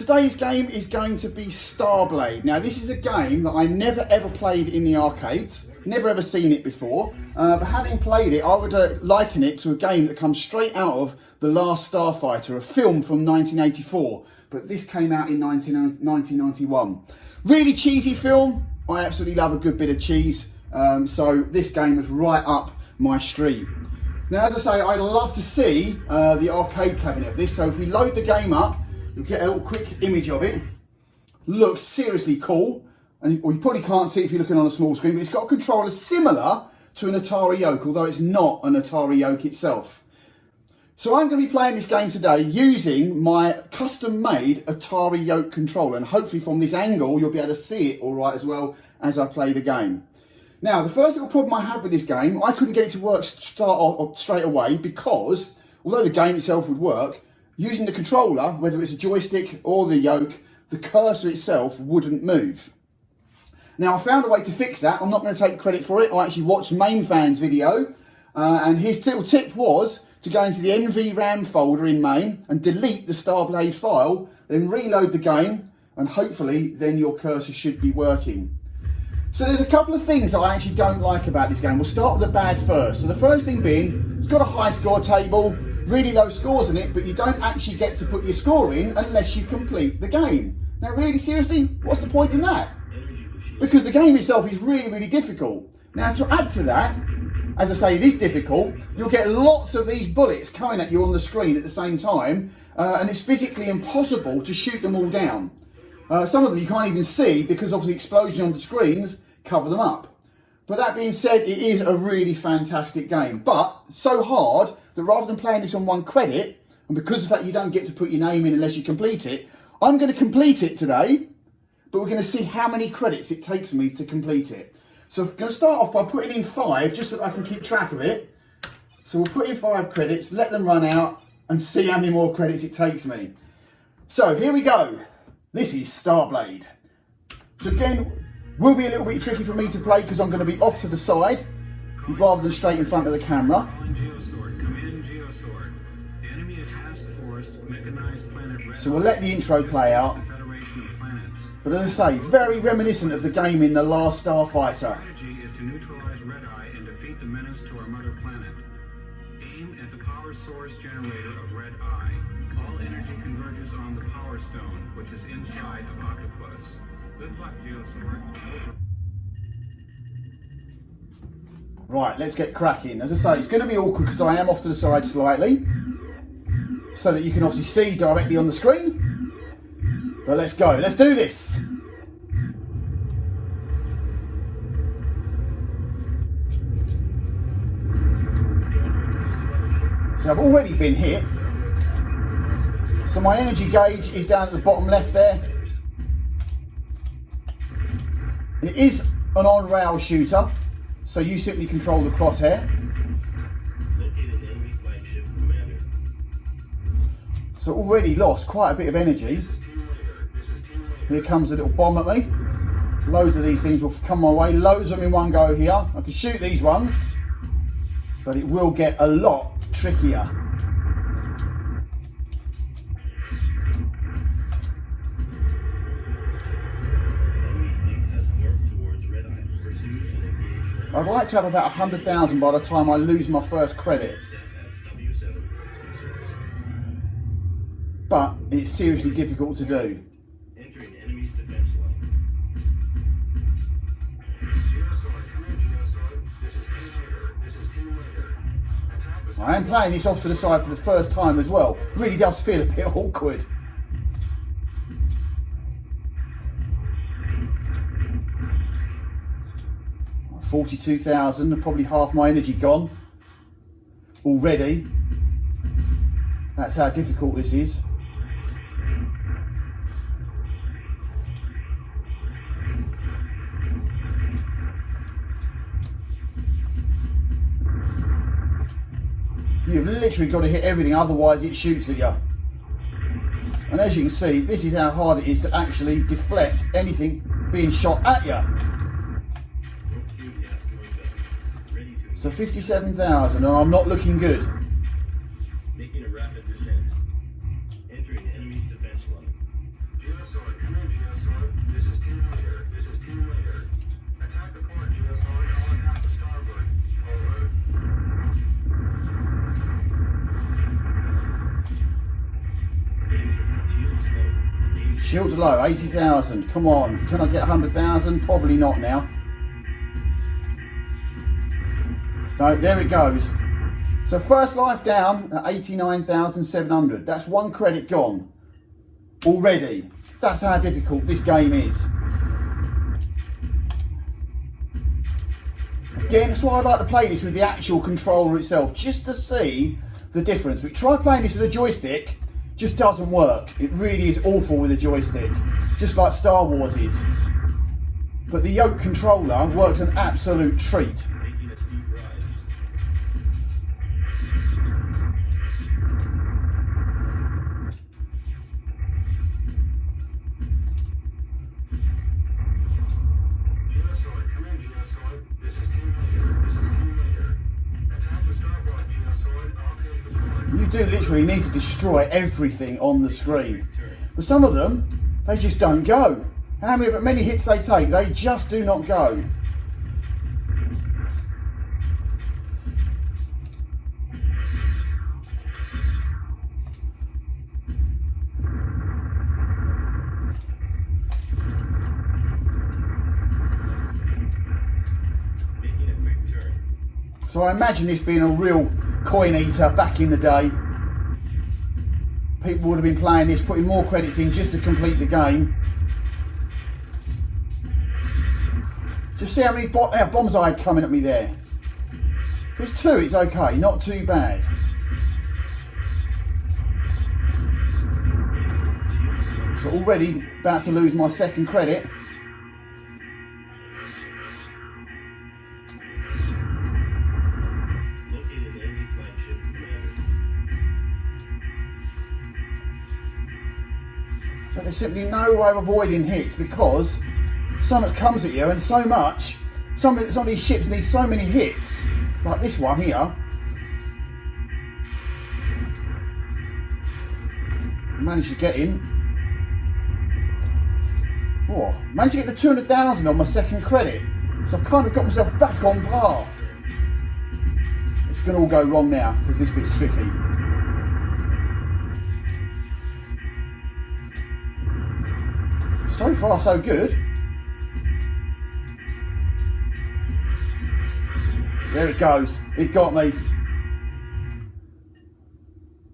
today's game is going to be Starblade. Now this is a game that I never ever played in the arcades, never ever seen it before, but having played it, I would liken it to a game that comes straight out of The Last Starfighter, a film from 1984, but this came out in 1991. Really cheesy film. I absolutely love a good bit of cheese, so this game was right up my street. Now, as I say, I'd love to see the arcade cabinet of this, so if we load the game up, you'll get a little quick image of it. Looks seriously cool, and you probably can't see it if you're looking on a small screen, but it's got a controller similar to an Atari Yoke, although it's not an Atari Yoke itself. So I'm going to be playing this game today using my custom-made Atari Yoke controller, and hopefully from this angle you'll be able to see it all right as well as I play the game. Now, the first little problem I had with this game, I couldn't get it to work straight away because, although the game itself would work, using the controller, whether it's a joystick or the yoke, the cursor itself wouldn't move. Now, I found a way to fix that. I'm not going to take credit for it. I actually watched MainFan's video, and his little tip was to go into the NVRAM folder in main and delete the Starblade file, then reload the game, and hopefully then your cursor should be working. So there's a couple of things that I actually don't like about this game. We'll start with the bad first. So the first thing being, it's got a high score table, really low scores in it, but you don't actually get to put your score in unless you complete the game. Now really seriously, what's the point in that? Because the game itself is really, really difficult. Now to add to that, as I say, it is difficult, you'll get lots of these bullets coming at you on the screen at the same time, and it's physically impossible to shoot them all down. Some of them you can't even see because of the explosion on the screens cover them up. But that being said, it is a really fantastic game, but so hard that rather than playing this on one credit, and because of the fact you don't get to put your name in unless you complete it, I'm going to complete it today, but we're going to see how many credits it takes me to complete it. So I'm going to start off by putting in 5, just so that I can keep track of it. So we'll put in 5 credits, let them run out, and see how many more credits it takes me. So here we go. This is Starblade. So again, will be a little bit tricky for me to play because I'm going to be off to the side rather than straight in front of the camera. So we'll let the intro play out. But as I say, very reminiscent of the game in The Last Starfighter. Right, let's get cracking. As I say, it's going to be awkward because I am off to the side slightly, so that you can obviously see directly on the screen. But let's go, let's do this. So I've already been hit. So my energy gauge is down at the bottom left there. It is an on-rail shooter, so you simply control the crosshair. So already lost quite a bit of energy. Here comes a little bomb at me. Loads of these things will come my way, loads of them in one go here. I can shoot these ones, but it will get a lot trickier. I'd like to have about 100,000 by the time I lose my first credit. But it's seriously difficult to do. I am playing this off to the side for the first time as well. Really does feel a bit awkward. $42,000, probably half my energy gone already. That's how difficult this is. You've literally got to hit everything, otherwise it shoots at you. And as you can see, this is how hard it is to actually deflect anything being shot at you. So 57,000, and I'm not looking good. Making a rapid descent. Entering enemy's defense line. Shields are low, 80,000. Come on, can I get 100,000? Probably not now. No, there it goes. So first life down at 89,700. That's 1 credit gone already. That's how difficult this game is. Again, that's why I like to play this with the actual controller itself, just to see the difference. But try playing this with a joystick, just doesn't work. It really is awful with a joystick, just like Star Wars is. But the Yoke controller works an absolute treat. You do literally need to destroy everything on the screen. But some of them, they just don't go. How many hits they take, they just do not go. So I imagine this being a real coin eater back in the day. People would have been playing this, putting more credits in just to complete the game. Just see how many bombs I had coming at me there. If there's 2, it's okay, not too bad. So already about to lose my 2nd credit. But there's simply no way of avoiding hits because something comes at you and so much. Some of these ships need so many hits, like this one here. Managed to get in. Oh, managed to get the 200,000 on my 2nd credit. So I've kind of got myself back on par. It's going to all go wrong now because this bit's tricky. So far, so good. There it goes. It got me.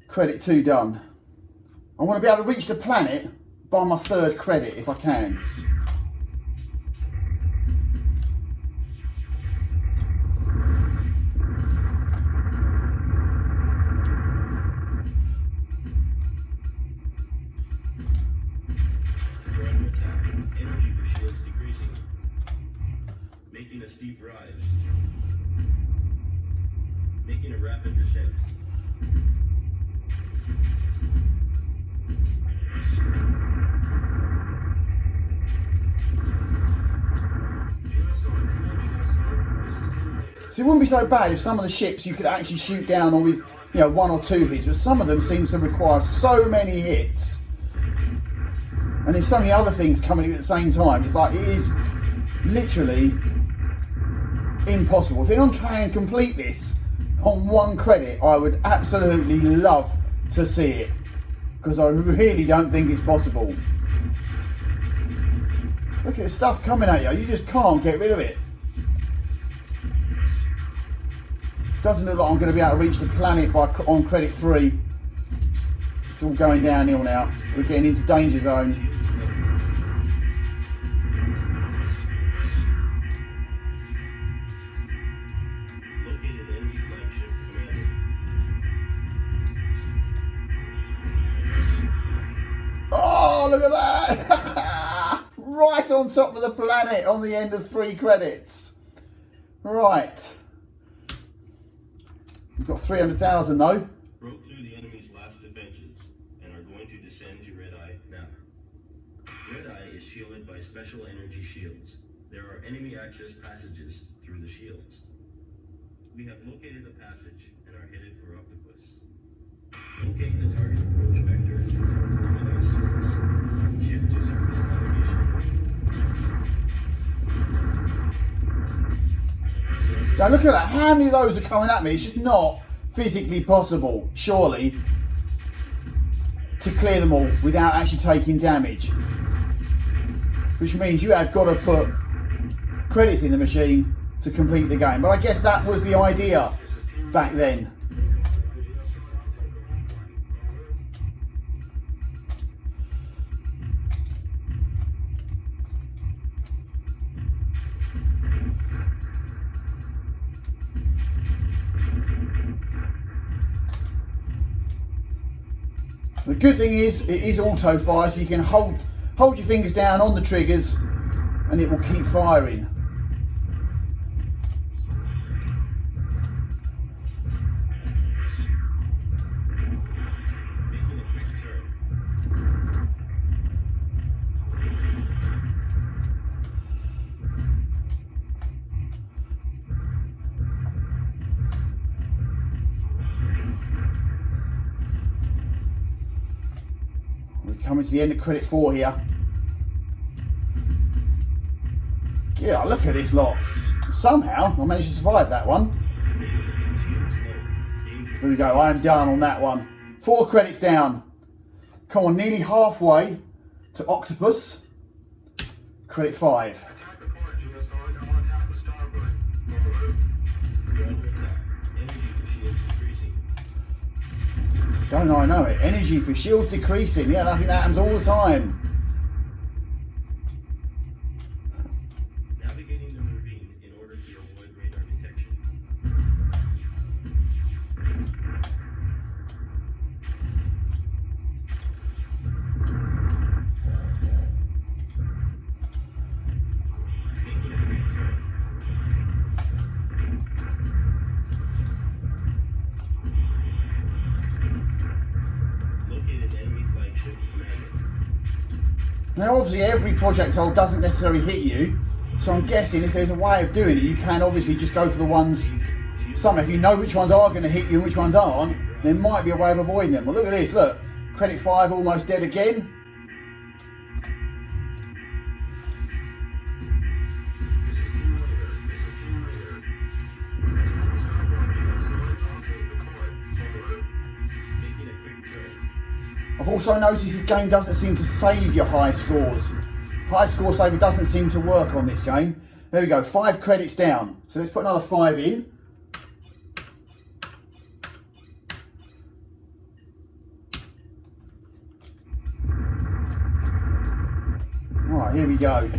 Credit 2 done. I want to be able to reach the planet by my 3rd credit if I can. Making a steep rise, making a rapid descent. So it wouldn't be so bad if some of the ships you could actually shoot down with, 1 or 2 hits, but some of them seem to require so many hits. And there's so many other things coming in at the same time. It's like, it is literally impossible. If anyone can complete this on 1 credit, I would absolutely love to see it, because I really don't think it's possible. Look at the stuff coming at you, you just can't get rid of it. Doesn't look like I'm going to be able to reach the planet on credit 3. It's all going downhill now. We're getting into danger zone. Oh, look at that! Right on top of the planet on the end of 3 credits. Right. We've got 300,000 though. Broke through the enemy's last defenses and are going to descend to Red Eye now. Red Eye is shielded by special energy shields. There are enemy access passages through the shields. We have located a passage and are headed for Octopus. Locate the target approach vector and Red Eye surface. Ship to surface navigation. Now look at that, how many of those are coming at me? It's just not physically possible, surely, to clear them all without actually taking damage. Which means you have got to put credits in the machine to complete the game. But I guess that was the idea back then. The good thing is, it is auto fire, so you can hold your fingers down on the triggers and it will keep firing. We're coming to the end of credit 4 here. Yeah, look at this lot. Somehow I managed to survive that one. There we go, I am done on that one. 4 credits down. Come on, nearly halfway to Octopus. Credit 5. Don't I know it? Energy for shields decreasing. Yeah, I think that happens all the time. Navigating the ravine in order to avoid radar detection. Making a quick turn. Located enemy flagship commander. Now obviously every projectile doesn't necessarily hit you, so I'm guessing if there's a way of doing it, you can obviously just go for the ones, if you know which ones are going to hit you and which ones aren't, there might be a way of avoiding them. Well, look at this, look, credit 5 almost dead again. Making a quick turn. I've also noticed this game doesn't seem to save your high scores. High score saver doesn't seem to work on this game. There we go, 5 credits down. So let's put another 5 in. Right, here we go.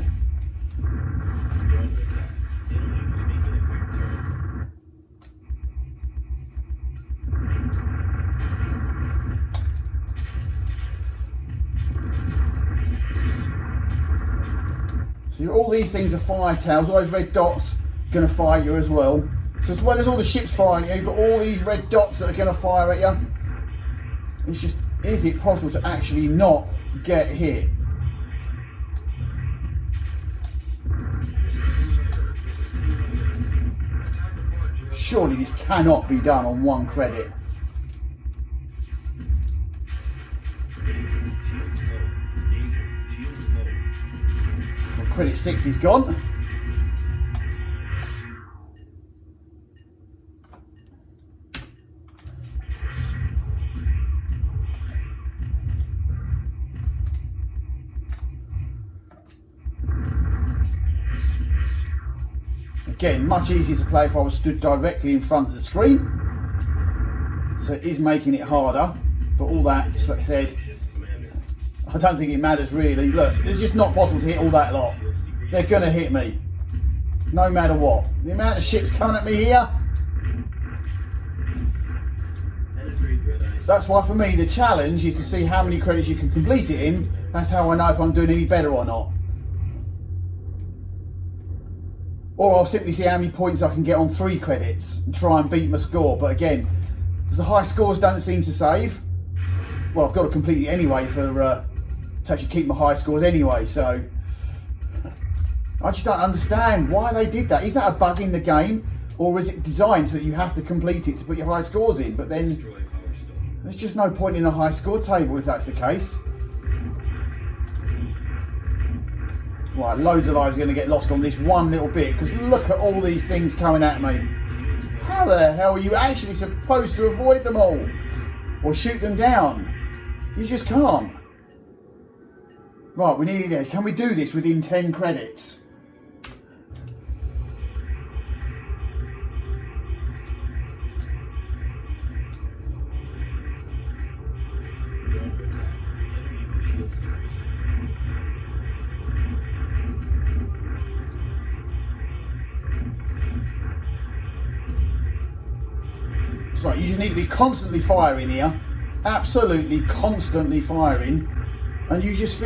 So all these things are fire tails, all those red dots are going to fire you as well. So as well as all the ships firing at you, you've got all these red dots that are going to fire at you. It's just, is it possible to actually not get hit? Surely this cannot be done on 1 credit. Well, credit 6 is gone. Again, much easier to play if I was stood directly in front of the screen. So it is making it harder, but all that, like I said, I don't think it matters really. Look, it's just not possible to hit all that lot. They're going to hit me, no matter what. The amount of ships coming at me here. That's why for me the challenge is to see how many credits you can complete it in. That's how I know if I'm doing any better or not. Or I'll simply see how many points I can get on 3 credits and try and beat my score. But again, because the high scores don't seem to save, well, I've got to complete it anyway to actually keep my high scores anyway. So I just don't understand why they did that. Is that a bug in the game, or is it designed so that you have to complete it to put your high scores in? But then there's just no point in a high score table if that's the case. Right, loads of lives are going to get lost on this one little bit, because look at all these things coming at me. How the hell are you actually supposed to avoid them all? Or shoot them down? You just can't. Right, we're nearly there. Can we do this within 10 credits? It's like you just need to be constantly firing here. Absolutely constantly firing. And you just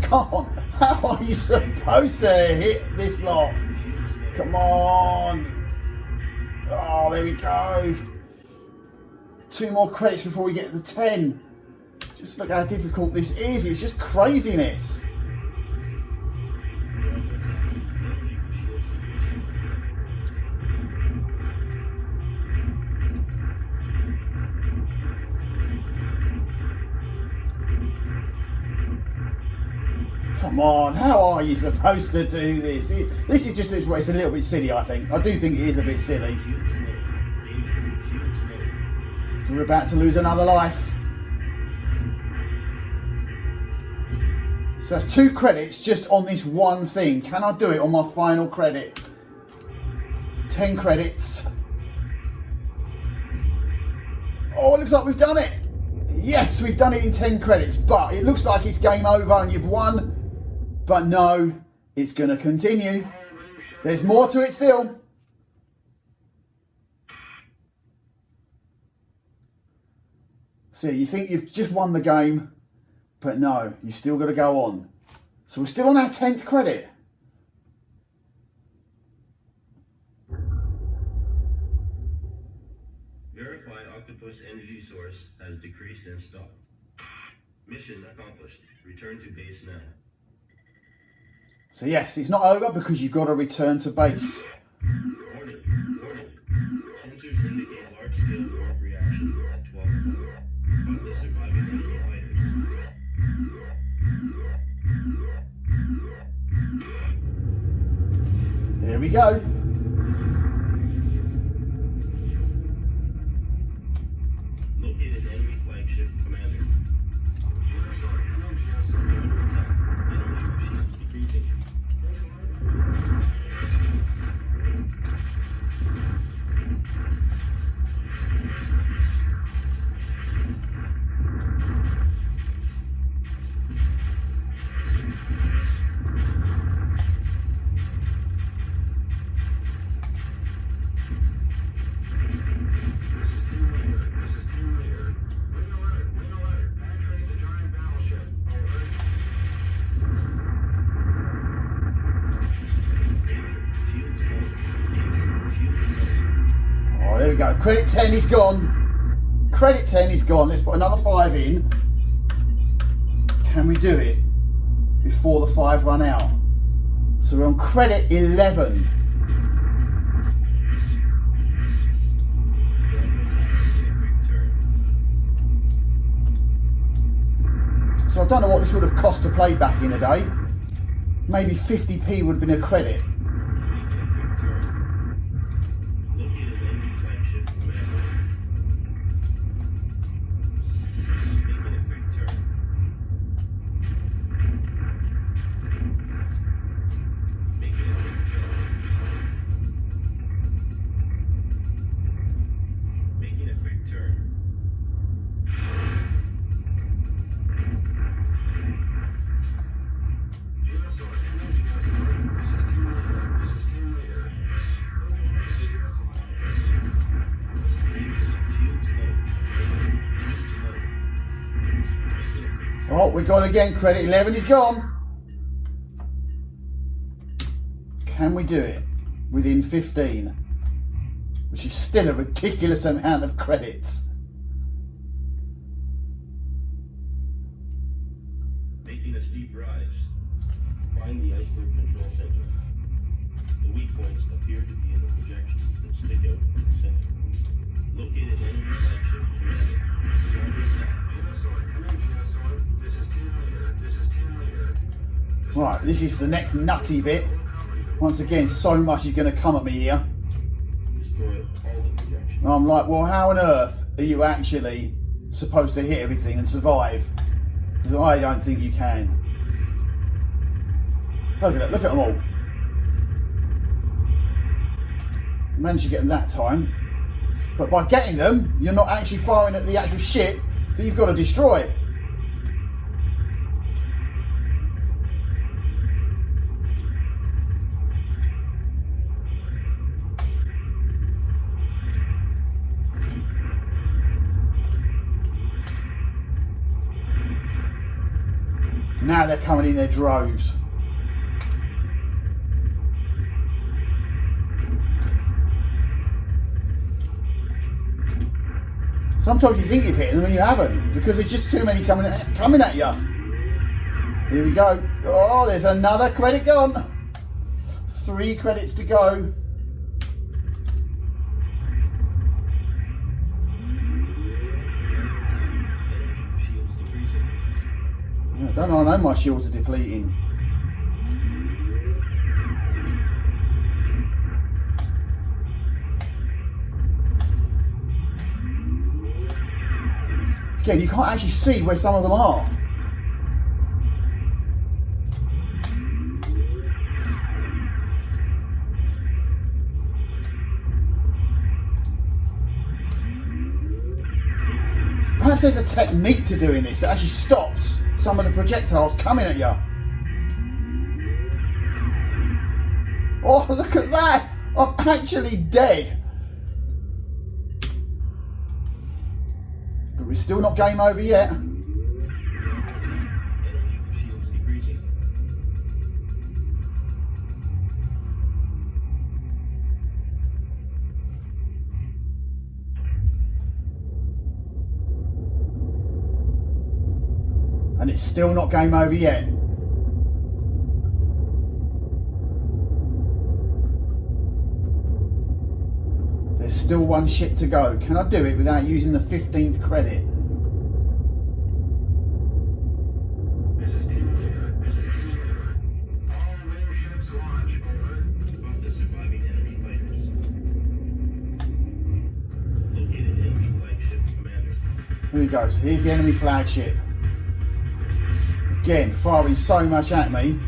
can't. How are you supposed to hit this lot? Come on. Oh, there we go. 2 more credits before we get to the 10. Just look how difficult this is. It's just craziness. Come on, how are you supposed to do this? This is just, it's a little bit silly, I think. I do think it is a bit silly. So we're about to lose another life. So that's 2 credits just on this one thing. Can I do it on my final credit? 10 credits. Oh, it looks like we've done it. Yes, we've done it in 10 credits, but it looks like it's game over and you've won. But no, it's going to continue. There's more to it still. So you think you've just won the game, but no, you've still got to go on. So we're still on our 10th credit. Verify octopus energy source has decreased and stopped. Mission accomplished. Return to base now. So yes, it's not over because you've got to return to base. Warning. Sensors indicate large-scale warp reaction at 12 o'clock. Find the surviving enemy items. Here we go. Located enemy flagship commander. Under attack. Enemy shields decreasing. Oh, there we go. Credit 10 is gone. Credit 10 is gone. Let's put another 5 in. Can we do it before the 5 run out? So we're on credit 11. So I don't know what this would have cost to play back in a day. Maybe 50p would have been a credit. Oh, we're gone again. Credit 11 is gone. Can we do it within 15? Which is still a ridiculous amount of credits. Making a steep rise. Find the iceberg control center. The weak points appear to be in the projections that stick out from the center. Located enemy flagship commander. Right, this is the next nutty bit. Once again, so much is going to come at me here. Destroy all the projections. I'm like, well, how on earth are you actually supposed to hit everything and survive. Because I don't think you can. Look at it, look at them all. Managed to get them that time. But by getting them, you're not actually firing at the actual ship that you've got to destroy. Now they're coming in their droves. Sometimes you think you've hit them and you haven't, because there's just too many coming at you. Here we go. Oh, there's another credit gone. 3 credits to go. I don't know my shields are depleting. Again, you can't actually see where some of them are. Perhaps there's a technique to doing this that actually stops some of the projectiles coming at you. Oh, look at that! I'm actually dead. But we're still not game over yet. And it's still not game over yet. There's still 1 ship to go. Can I do it without using the 15th credit? Here we go. So here's the enemy flagship. Again, firing so much at me.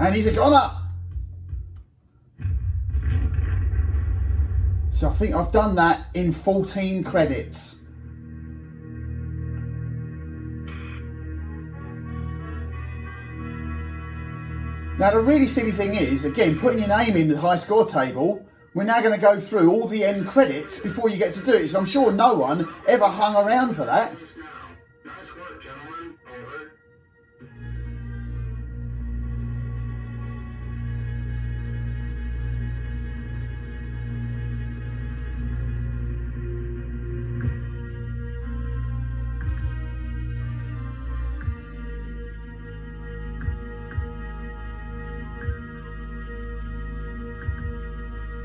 And he's a goner. So I think I've done that in 14 credits. Now the really silly thing is, again, putting your name in the high score table, we're now going to go through all the end credits before you get to do it. So I'm sure no one ever hung around for that.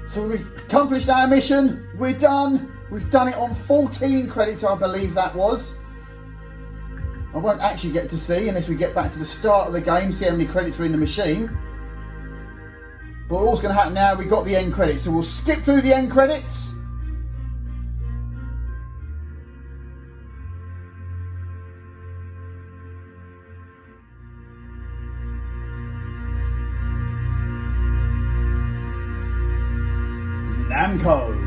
So we've accomplished our mission, we're done. We've done it on 14 credits, I believe that was. I won't actually get to see unless we get back to the start of the game, see how many credits are in the machine. But all's going to happen now, we've got the end credits, so we'll skip through the end credits. Namco.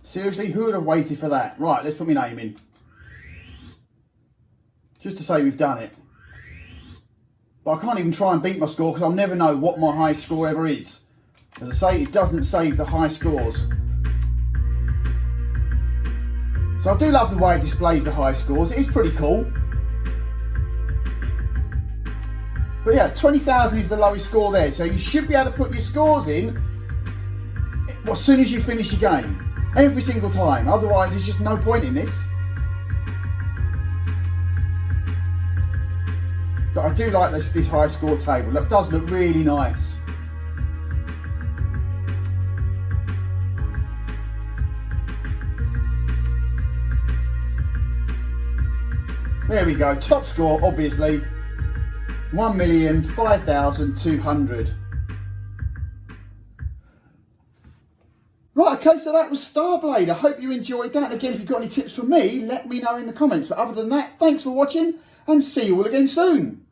Seriously, who would have waited for that? Right, let's put my name in. Just to say we've done it. But I can't even try and beat my score because I'll never know what my highest score ever is. As I say, it doesn't save the high scores. So I do love the way it displays the high scores. It is pretty cool. But yeah, 20,000 is the lowest score there. So you should be able to put your scores in as soon as you finish your game. Every single time. Otherwise, there's just no point in this. But I do like this high score table. That does look really nice. There we go. Top score, obviously, 1,005,200. Right, okay, so that was Starblade. I hope you enjoyed that. And again, if you've got any tips for me, let me know in the comments. But other than that, thanks for watching and see you all again soon.